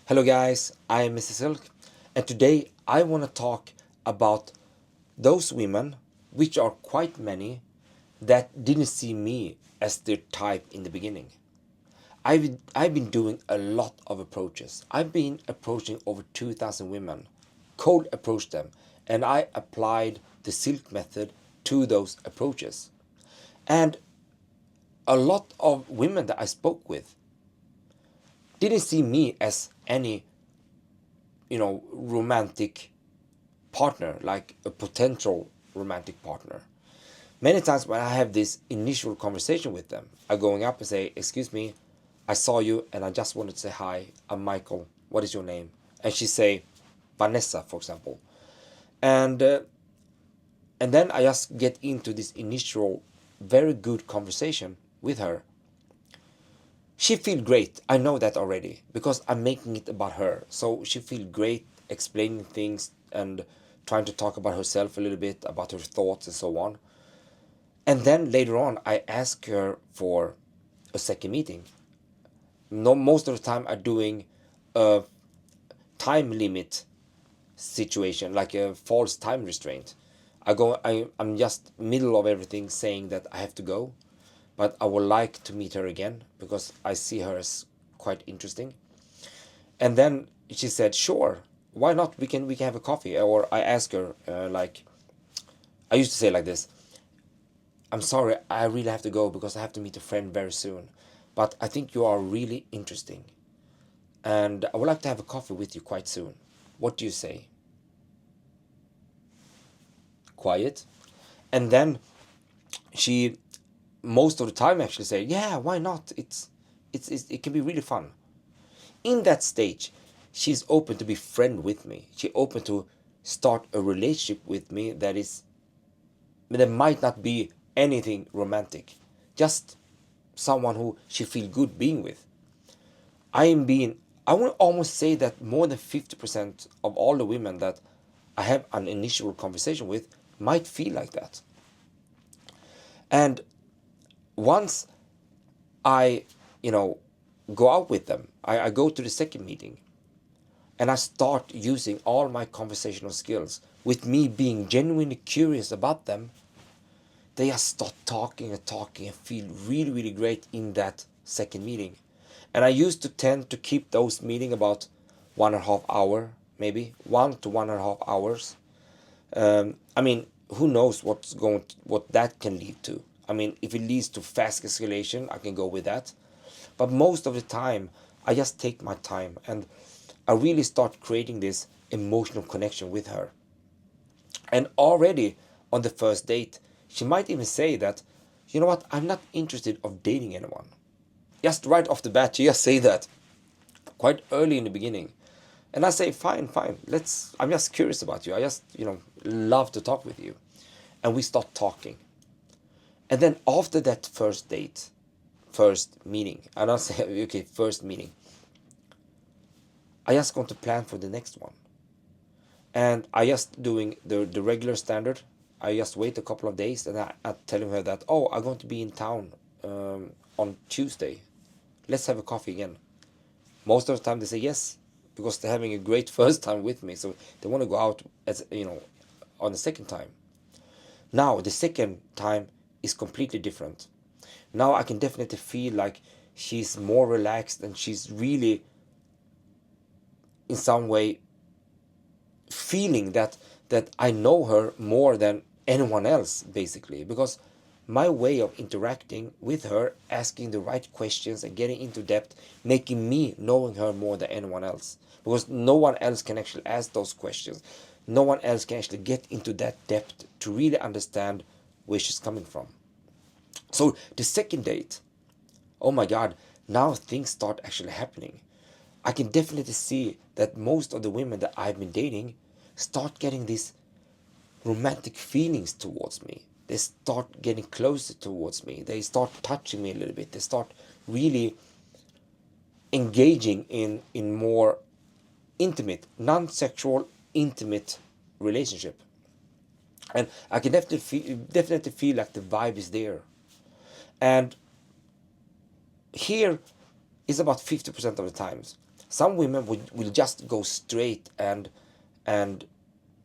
Hello guys, I am Mr. Silk, and today I want to talk about those women, which are quite many, that didn't see me as their type in the beginning. I've been doing a lot of approaches. I've been approaching over 2,000 women, cold approached them, and I applied the Silk method to those approaches. And a lot of women that I spoke with didn't see me as any romantic partner, like a potential romantic partner. Many times when I have this initial conversation with them, I going up and say, "Excuse me, I saw you and I just wanted to say hi. I'm Michael. What is your name?" And she say, "Vanessa," for example. And uh, and then I just get into this initial, very good conversation with her. She feel great. I know that already because I'm making it about her. So she feel great explaining things and trying to talk about herself a little bit, about her thoughts and so on. And then later on, I ask her for a second meeting. No, most of the time I'm doing a time limit situation, like a false time restraint. I'm just middle of everything saying that I have to go, but I would like to meet her again because I see her as quite interesting. And then she said, "Sure, why not? We can have a coffee." Or I ask her, like, I used to say like this: "I'm sorry, I really have to go because I have to meet a friend very soon, but I think you are really interesting, and I would like to have a coffee with you quite soon. What do you say?" Quiet, and then she, most of the time, actually say, "Yeah, why not? It can be really fun." In that stage, she's open to be friend with me. She's open to start a relationship with me that might not be anything romantic, just someone who she feel good being with. I am being, I would almost say that more than 50% of all the women that I have an initial conversation with might feel like that. And once I, you know, go out with them, I go to the second meeting and I start using all my conversational skills with me being genuinely curious about them. They just start talking and talking and feel really, really great in that second meeting. And I used to tend to keep those meeting about 1.5 hour, maybe 1 to 1.5 hours. I mean, who knows what that can lead to? I mean, if it leads to fast escalation, I can go with that. But most of the time, I just take my time and I really start creating this emotional connection with her. And already on the first date, she might even say that, "You know what, I'm not interested of dating anyone." Just right off the bat, she just say that quite early in the beginning. And I say, "Fine, fine, I'm just curious about you. I just, love to talk with you." And we start talking. And then after that first date, first meeting, and I say, "Okay, first meeting," I just going to plan for the next one. And I just doing the regular standard. I just wait a couple of days and I telling her that, "Oh, I'm going to be in town on Tuesday. Let's have a coffee again." Most of the time they say yes because they're having a great first time with me, so they want to go out as on the second time. Now the second time is completely different. Now I can definitely feel like she's more relaxed and she's really in some way feeling that I know her more than anyone else, basically, because my way of interacting with her, asking the right questions and getting into depth, making me knowing her more than anyone else, because no one else can actually ask those questions. No one else can actually get into that depth to really understand where she's coming from. So the second date, oh my god, now things start actually happening. I can definitely see that most of the women that I've been dating start getting these romantic feelings towards me. They start getting closer towards me. They start touching me a little bit. They start really engaging in more intimate, non-sexual, intimate relationship. And I can definitely feel like the vibe is there. And here is about 50% of the times. Some women will just go straight and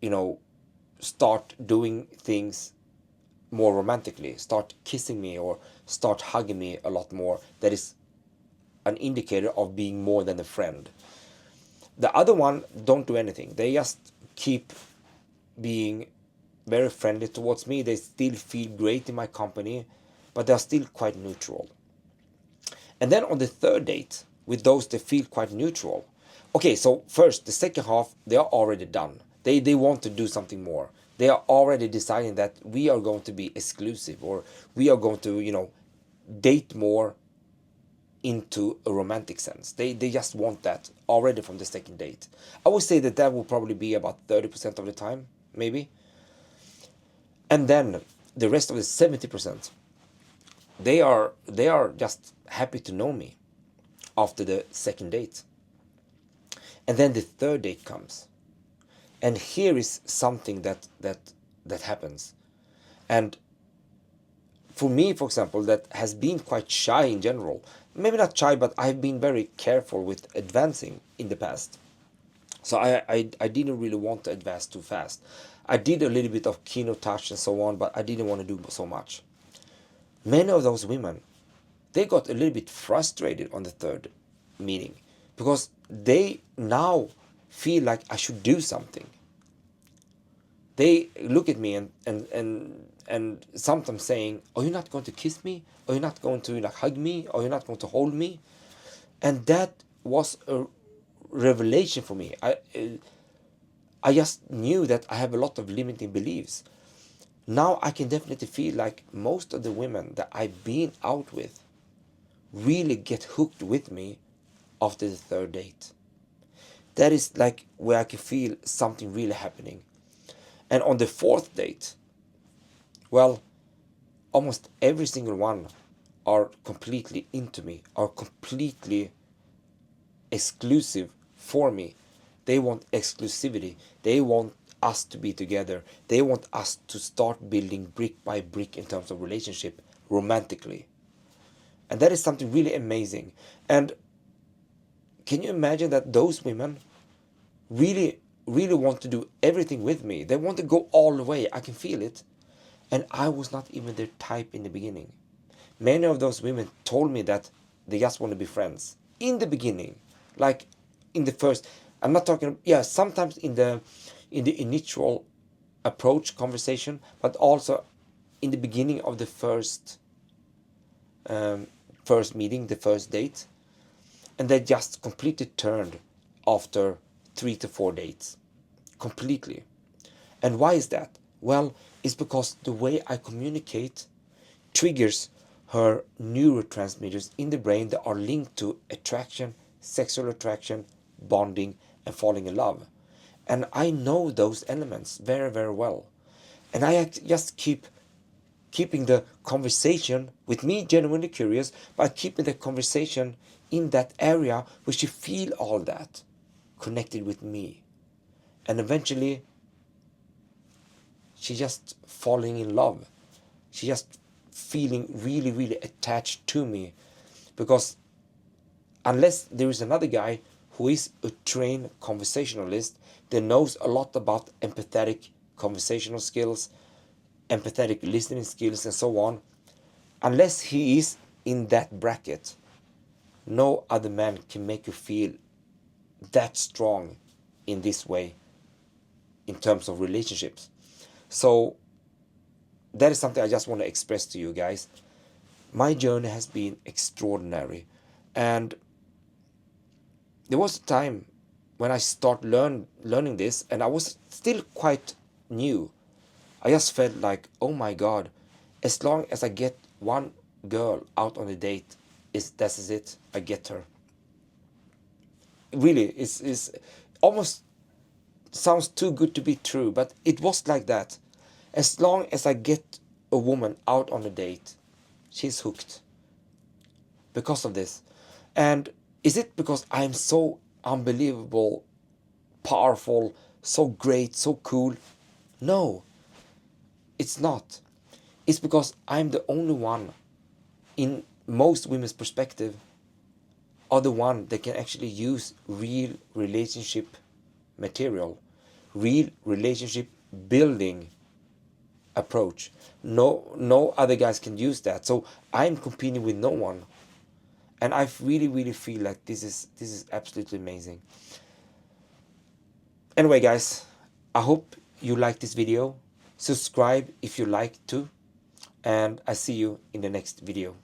you know start doing things more romantically, start kissing me or start hugging me a lot more. That is an indicator of being more than a friend. The other one don't do anything. They just keep being very friendly towards me. They still feel great in my company, but they're still quite neutral. And then on the third date, with those that feel quite neutral, okay, so first, the second half, they are already done. They want to do something more. They are already deciding that we are going to be exclusive, or we are going to, date more into a romantic sense. They just want that already from the second date. I would say that that will probably be about 30% of the time, maybe. And then the rest of the 70%, they are just happy to know me after the second date. And then the third date comes. And here is something that happens. And for me, for example, that has been quite shy in general. Maybe not shy, but I've been very careful with advancing in the past. So I didn't really want to advance too fast. I did a little bit of keynote touch and so on, but I didn't want to do so much. Many of those women, they got a little bit frustrated on the third meeting because they now feel like I should do something. They look at me and sometimes saying, "Are you not going to kiss me? Are you not going to hug me? Are you not going to hold me?" And that was a revelation for me. I just knew that I have a lot of limiting beliefs. Now I can definitely feel like most of the women that I've been out with really get hooked with me after the third date. That is like where I can feel something really happening. And on the fourth date, well, almost every single one are completely into me, are completely exclusive for me. They want exclusivity. They want us to be together. They want us to start building brick by brick in terms of relationship romantically. And that is something really amazing. And can you imagine that those women really, really want to do everything with me? They want to go all the way. I can feel it. And I was not even their type in the beginning. Many of those women told me that they just want to be friends in the beginning, like in the first. I'm not talking. Yeah, sometimes in the initial approach conversation, but also in the beginning of the first meeting, the first date, and they just completely turned after 3 to 4 dates, completely. And why is that? Well, it's because the way I communicate triggers her neurotransmitters in the brain that are linked to attraction, sexual attraction, bonding, and falling in love. And I know those elements very, very well. And I just keeping the conversation with me genuinely curious, but keeping the conversation in that area where she feel all that connected with me. And eventually she just falling in love. She just feeling really, really attached to me. Because unless there is another guy who is a trained conversationalist that knows a lot about empathetic conversational skills, empathetic listening skills, and so on, unless he is in that bracket, no other man can make you feel that strong in this way in terms of relationships. So that is something I just want to express to you guys. My journey has been extraordinary, and there was a time when I started learning this, and I was still quite new. I just felt like, oh my God, as long as I get one girl out on a date, that is it. I get her. Really, it's almost sounds too good to be true, but it was like that. As long as I get a woman out on a date, she's hooked because of this. And is it because I'm so unbelievable, powerful, so great, so cool? No, it's not. It's because I'm the only one in most women's perspective are the one that can actually use real relationship material, real relationship building approach. No other guys can use that. So I'm competing with no one, and I really feel like this is absolutely amazing. Anyway, guys, I hope you like this video. Subscribe if you like to, and I see you in the next video.